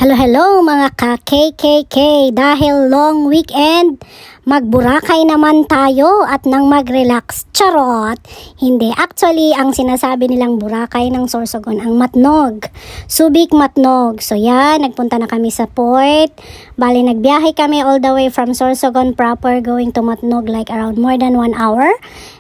Hello mga ka-KKK, dahil long weekend, magburakay naman tayo at nang mag-relax. Charot! Hindi, actually, ang sinasabi nilang Boracay ng Sorsogon ang Matnog. Subic Matnog. So yan, nagpunta na kami sa port. Bali, nagbiyahe kami all the way from Sorsogon proper going to Matnog like around more than 1 hour.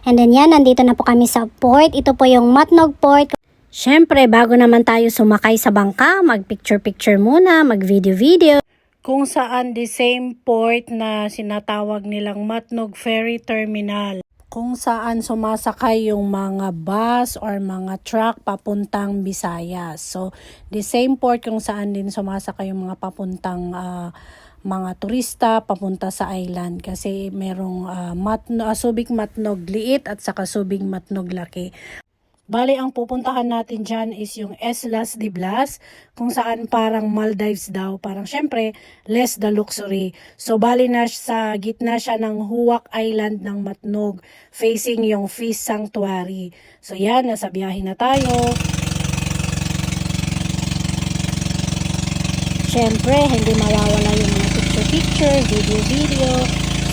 And then yan, nandito na po kami sa port. Ito po yung Matnog Port. Siyempre, bago naman tayo sumakay sa bangka, mag-picture-picture muna, mag-video-video. Kung saan the same port na sinatawag nilang Matnog Ferry Terminal. Kung saan sumasakay yung mga bus or mga truck papuntang Visayas. So, the same port kung saan din sumasakay yung mga papuntang mga turista papunta sa island. Kasi merong Subic Matnog liit at saka Subic Matnog laki. Bali, ang pupuntahan natin dyan is yung Islas de Blas, kung saan parang Maldives daw. Parang syempre, less the luxury. So, bali na sa gitna siya ng Huwak Island ng Matnog, facing yung Fish Sanctuary. So, yan, nasa biyahe na tayo. Syempre, hindi mawawala yung mga picture-picture, video-video.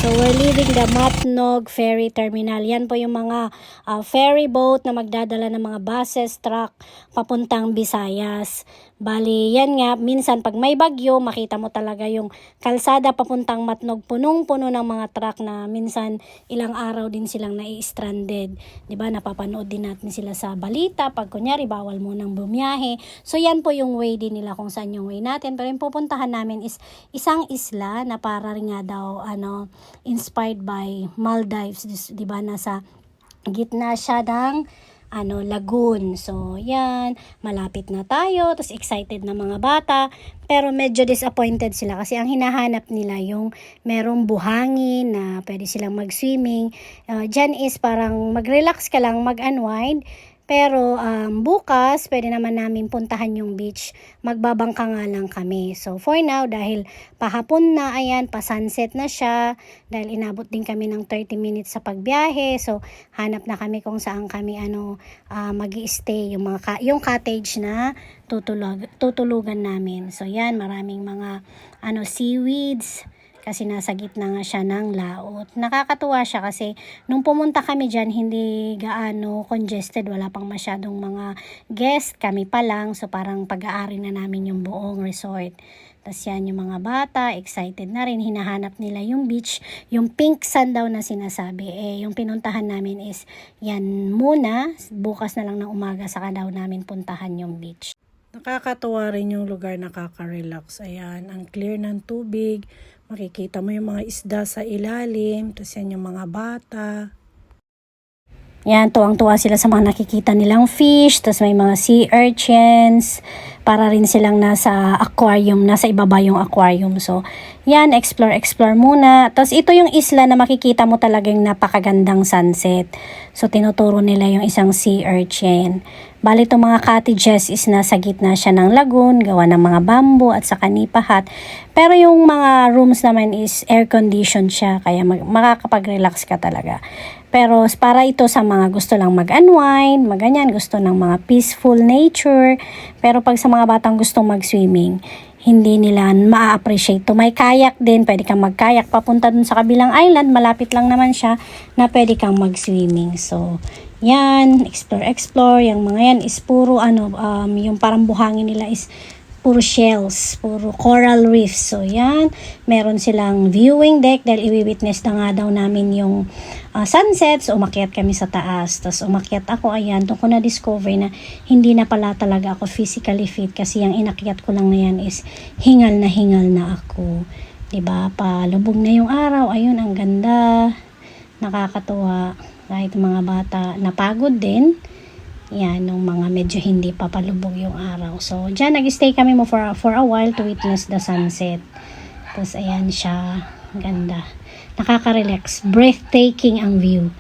So, we're leaving the Matnog Ferry Terminal. Yan po yung mga ferry boat na magdadala ng mga buses, truck, papuntang Visayas. Bali, yan nga, minsan pag may bagyo, makita mo talaga yung kalsada papuntang Matnog, punong-puno ng mga truck na minsan ilang araw din silang nai-stranded. Diba, napapanood din natin sila sa balita, pag kunyari, bawal munang bumiyahe. So, yan po yung way din nila kung saan yung way natin. Pero yung pupuntahan namin is isang isla na para rin nga daw, inspired by Maldives, di ba, nasa gitna siya ng lagoon. So, yan, malapit na tayo, tapos excited na mga bata, pero medyo disappointed sila kasi ang hinahanap nila yung merong buhangin na pwede silang mag-swimming. Dyan is parang mag-relax ka lang, mag-unwind. Pero bukas, pwede naman namin puntahan yung beach. Magbabangka nga lang kami. So for now, dahil pahapon na, ayan, pa-sunset na siya. Dahil inabot din kami ng 30 minutes sa pagbiyahe. So hanap na kami kung saan kami mag-i-stay. Yung cottage na tutulugan namin. So yan, maraming mga seaweeds. Kasi nasa gitna nga siya ng laot. Nakakatuwa siya kasi nung pumunta kami dyan, hindi gaano congested. Wala pang masyadong mga guest. Kami pa lang. So parang pag-aari na namin yung buong resort. Tapos yan yung mga bata, excited na rin. Hinahanap nila yung beach. Yung pink sand daw na sinasabi. Yung pinuntahan namin is yan muna. Bukas na lang ng umaga saka daw namin puntahan yung beach. Nakakatuwa rin yung lugar, nakaka-relax. Ayan, ang clear ng tubig. Makikita mo yung mga isda sa ilalim. Tapos yan yung mga bata. Yan, tuwang-tuwa sila sa mga nakikita nilang fish. Tapos may mga sea urchins. Para rin silang nasa aquarium. Nasa ibaba yung aquarium. So, yan, explore muna. Tapos ito yung isla na makikita mo talagang napakagandang sunset. So, tinuturo nila yung isang sea urchin. Bali, itong mga cottages is nasa gitna siya ng lagoon, gawa ng mga bamboo at saka nipa hut. Pero yung mga rooms naman is air-conditioned siya, kaya makakapag-relax ka talaga. Pero para ito sa mga gusto lang mag-unwind, maganyan, gusto ng mga peaceful nature. Pero pag sa mga batang gustong mag-swimming, hindi nila ma-appreciate to. May kayak din, pwede kang mag-kayak papunta dun sa kabilang island, malapit lang naman siya na pwede kang mag-swimming. So, yan, explore. Yung mga yan is puro yung parang buhangin nila is puro shells, puro coral reefs. So yan, meron silang viewing deck dahil i-witness na nga daw namin yung sunset. So umakyat kami sa taas. Tapos umakyat ako, ayan, doon ko na-discover na hindi na pala talaga ako physically fit kasi yung inakyat ko lang na yan is hingal na ako. Diba? Palubog na yung araw. Ayun, ang ganda. Nakakatuwa. Kahit mga bata napagod din. Yan, nung mga medyo hindi pa palubog yung araw. So, dyan nag-stay kami mo for a while to witness the sunset. Tapos, ayan siya. Ganda. Nakaka-relax. Breathtaking ang view.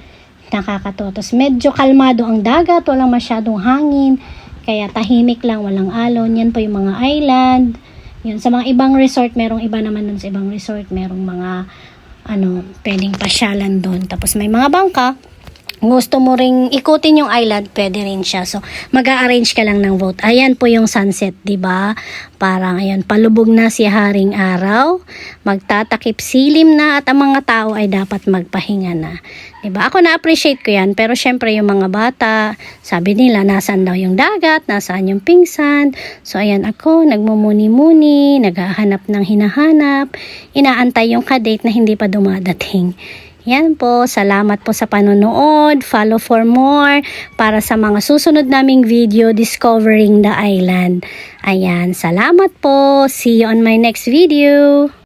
Nakakatuwa. Tapos, medyo kalmado ang dagat. Walang masyadong hangin. Kaya tahimik lang. Walang alon. Yan po yung mga island. Yan. Sa mga ibang resort, merong iba naman dun sa ibang resort. Merong mga pwedeng pasyalan doon. Tapos, may mga bangka. gusto mo ring ikutin yung island, pwede rin siya. So, mag-a-arrange ka lang ng vote. Ayan po yung sunset, di ba? Parang, ayan, palubog na si Haring Araw. Magtatakip silim na at ang mga tao ay dapat magpahinga na. Di ba? Ako na-appreciate ko yan. Pero syempre yung mga bata, sabi nila, nasaan daw yung dagat, nasaan yung pingsan. So, ayan ako, nagmumuni-muni, naghahanap ng hinahanap, inaantay yung kadate na hindi pa dumadating. Yan po, salamat po sa panonood. Follow for more para sa mga susunod naming video discovering the island. Ayan, salamat po. See you on my next video.